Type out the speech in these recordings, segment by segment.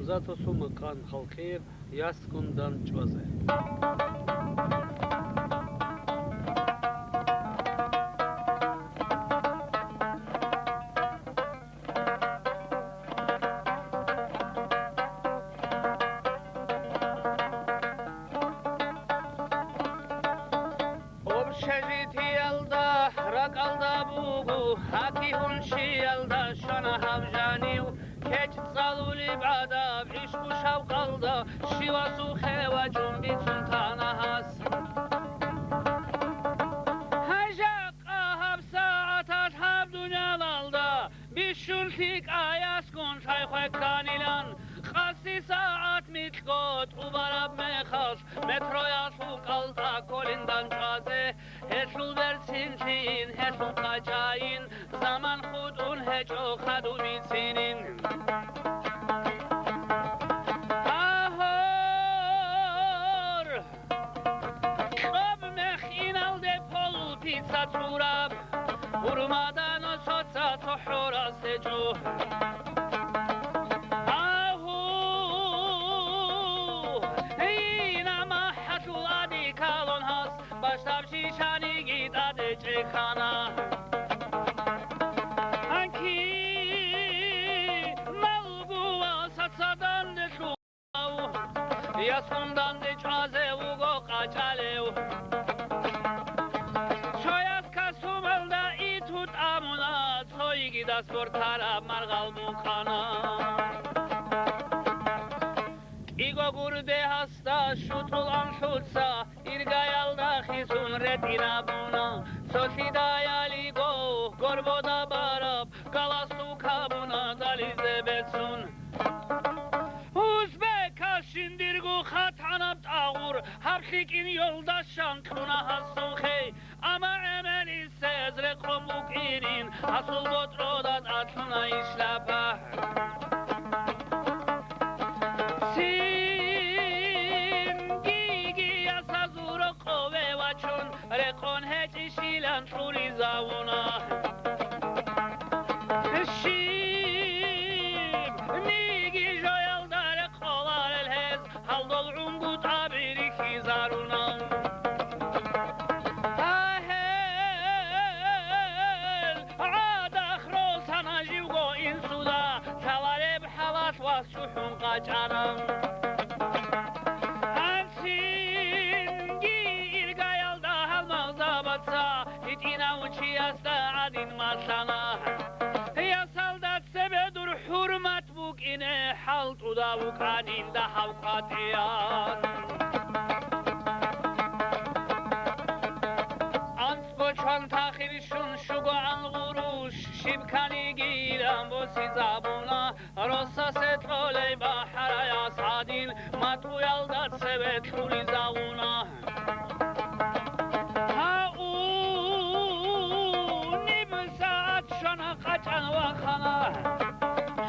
Узатосу мыкан халкер яскундан чвазе. Obşejiti yalda rakalda bugu haki hunşi yalda şana havjaniu keç saluli bada işku şavkalda şivasu xeva cumbitsun tanahas hajak ahab saatat hab dunyalalda bişuntik ayaskun şayxoy kanilan خاصی ساعت میتگوت و براب میخواست مترویا سو کالتا کلیندان چازه هشل برسینتین هشل قاچاین زمان خود اون هجو خدو میسینین آهور کب مخین الده پلو پیتسا چوراب برمادان و سوتسا تحورا سجو شیشانی گید آده چکانا انکی ملگو آسد سادان دشو یاسکندان دچازه و گو قاچاله شاید کسو ملده ای توت آمونا توی گید از برتارا مرغال موکانا ایگو گرده هستا شوتولان شوتسا irgayalda xizun retina buna Sofida yaligo gorboda barab Galastu kabuna dalize betsun Uzbek aşindirgu xatanab tağur Hapşikin yoldaşan kuna hasuxey Ama emel ise ezrekomuk inin Asıl botrodat atuna işlapa رقون هجی شیلان شوری زاونا شیب نیگی جایل داره قلال الهز حال دل عمگو تابیری خیزارونا آهل عاد اخرو سنجیو گو این سودا تلاره بحوات واسوحون قاچانا حالت وداوك عنين ده حوقاتيان أنت بچان تاخيرشون شگو عن غروش شبكاني گيرم بوسي زابونا رسا سترولي بحر يا سعدين ما تو يلدت سبت خولي زاونا ها او نیم ساعت شنا قچن وخنا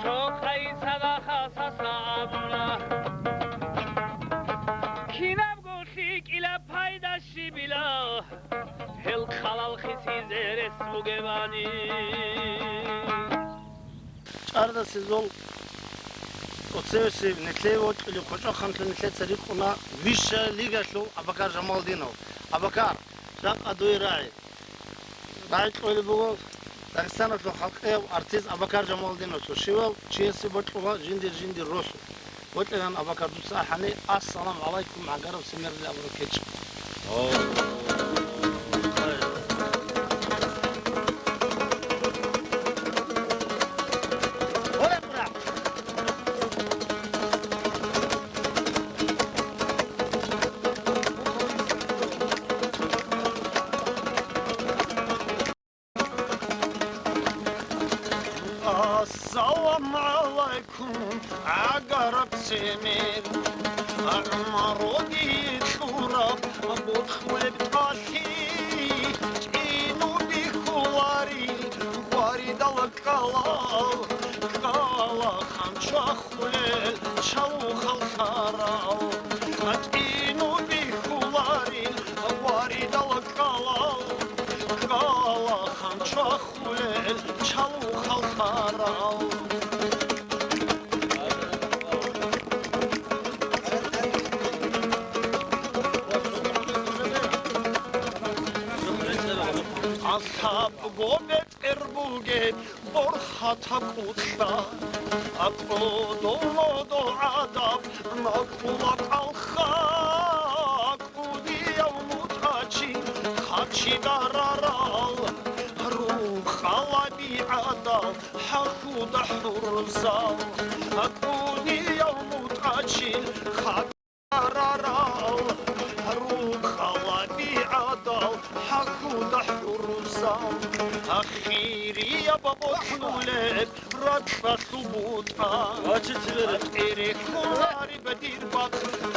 شوخي صداخة سسابنا كيناب قوشيك إلى بايداشي بلا هل خلال خسيز رسمو جواني Arda sezon otsevsi netlevot ili koço xantlı netlet sarik ona vişa liga şlo Abakar Jamaldinov Abakar jak adoy rai öyle bu Dağıstan atlı halk ev artist Abakar Jamaldinov so şival çiyesi botluğa jindir rosu botlayan Abakar du sahani assalamu alaykum agarab semerli abrokeç السلام عليكم عقرب سمير عمرودي شرب بدخل بطاشي تعينو بخواري خواري دلك كلا خمشة خلال شوخ الخراو تعينو بخواري خواري دلك كلا خمشة خلال شوخ الخراو ასაბ გომეთ ერბუგეთ ბორხათა კუთხა აკოდოლოდო ადაბ ნაკულა კალხა კუდია მუთაჩი ხაჩი დარარალ რუხალაბი ადალ ჰახუდა ჰურზალ აკუდია მუთაჩი ხაჩი დარარალ რუხალაბი ადალ ჰახუდა ჰურზალ ახირია ბაბოხნულებ რაცა სუბუტა ერი ხუმარი ბედირბად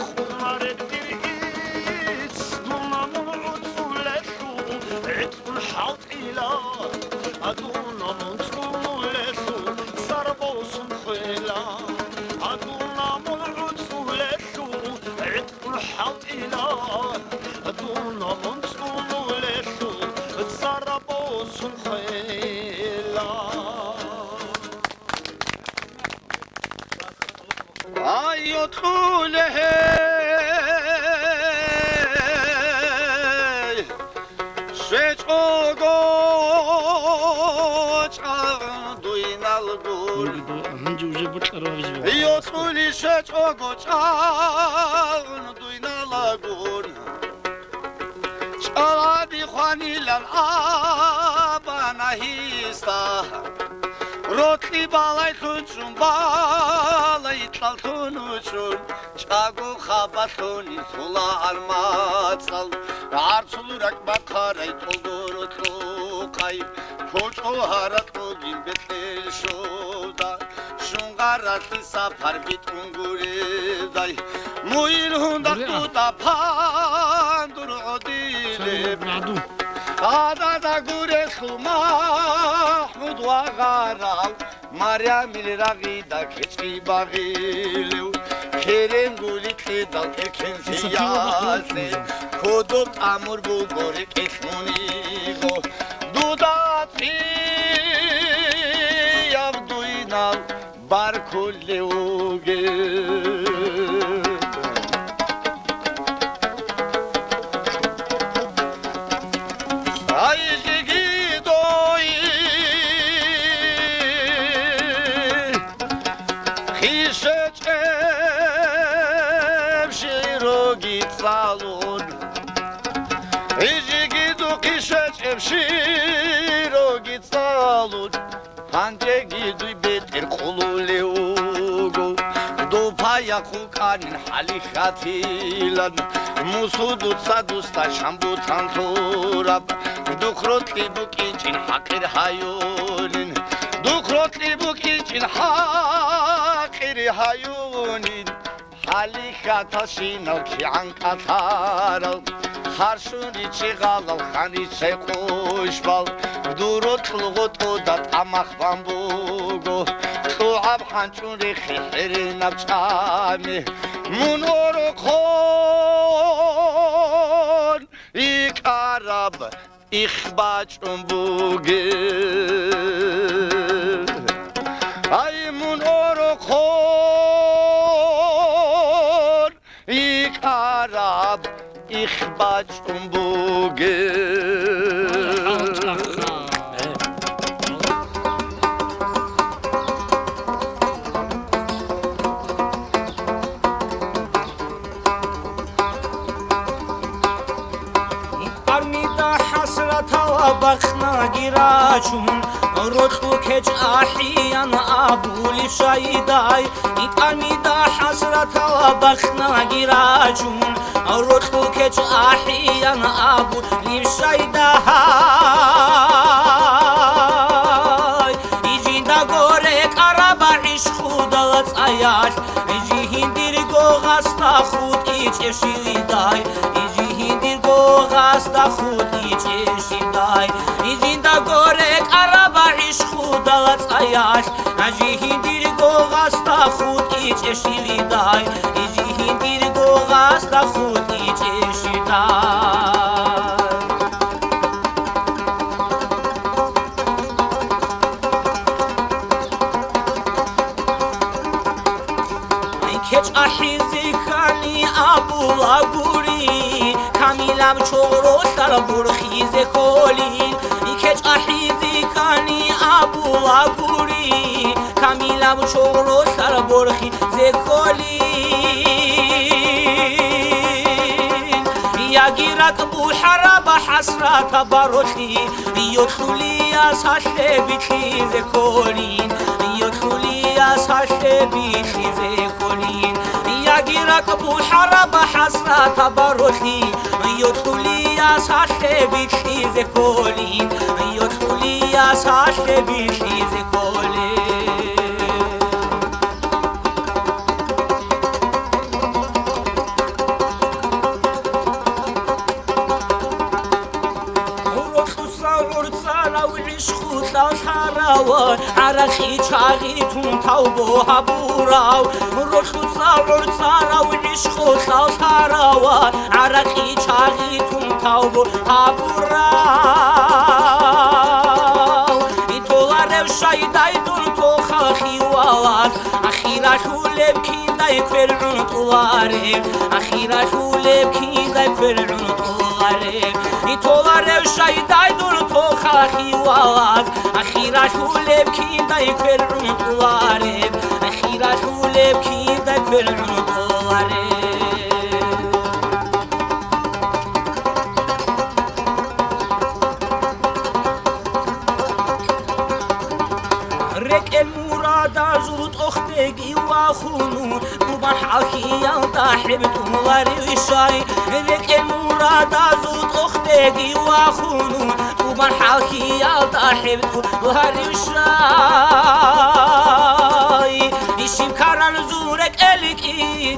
ხუმარი ბედირიც დუნამუცულესუ ეთულ ჰალტილა ადუნამუცულესუ სარბოსუნ ხელა ადუნამუცულესუ ეთულ ჰალტილა ადუნამუცულესუ სარბოსუნ ხელა Ay otkule hey Şeçogo çağduynalgur Hangi ucu bıçlar var bizim? Yotkuli şeçogo çağduynalagur Çağadi xanilan abana hista Rotli balay tunçun balay taltun uçun Çagu xabatuni sula almatsal Arsulurak bakaray toldur tukay Koço haratlu gimbetel şoda Şungaratı safar bit unguriday Muil hundak tuta pandur odile Bradu. Adada gureslu Mahmud Vagarav Maryam il-Ragida keçki bagileu Kerem gulikli dal erken siyasi Kodok amur bu gorek etmunigo Dudat yavduynal barkulleuge Shiro gitsalud Hanje giduy beter kululeugo Do paya kukanin hali khatilan Musudut sadusta shambut tanturab Dukrotli bukichin hakir hayunin Dukrotli bukichin hakir hayunin Hali khatasinav ki ankataral Harşuni çiğalal hani çekuşbal Durutluğut udat amak bambugo Tuğab hançuri khihirin abçami Munoro kon İkarab İhbaç umbuge Ay munoro kon İkarab Ich batsch buge Armida hasrata wa bakhna girachun Rotlu kech ahiyan abuli shaiday Armida hasrata wa bakhna girachun Rotlu kech ahiyan abuli shaiday Ijinda gore karaba ishkhudat ayash Ijihindir go gasta khud ich eshiday Ijihindir go gasta khud ich eshiday Ijinda gore karaba ishkhudat ayash Ijihindir go gasta khud ich eshiday Ijihindir go gasta khud ich eshiday Keç ahizi kani abula guri Kamilam çoroşlar burxize kolin ჩოღლო სარბორხი ზეკოლინ იაგირაკ ბუჰარაბა ჰასრათა ბაროხი იოთულია საშებითი ზეკოლინ იოთულია საშებითი ზეკოლინ იაგირაკ ბუჰარაბა ჰასრათა ბაროხი იოთულია საშებითი ზეკოლინ იოთულია საშებითი ზეკოლინ عرخي چاغي تون تاوبو هبوراو روشو صاور صاراو عشقو صاراو عرخي چاغي تون تاوبو هبوراو يتولارو شايداي دون تو خاخي واوات اخيرا شولب كيداي كفرعون طوارب اخيرا شولب كيداي كفرعون طوارب يتولارو شايداي دون تو خاخي واوات اخيرا شولب كيداي كفرعون طوارب اخيرا شولب كيداي كفرعون طوارب رك المراد زوت اختي واخونو وبن حكي يا حبت مغاري شاي رك المراد زوت اختي واخونو وبن حكي يا حبت مغاري شاي يشم كارن زورك الك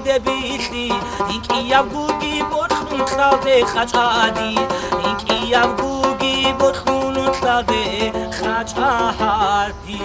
دبيتي انك يا بوغي بوخون خاده خاچادي انك يا بوغي بوخون خاده خاچادي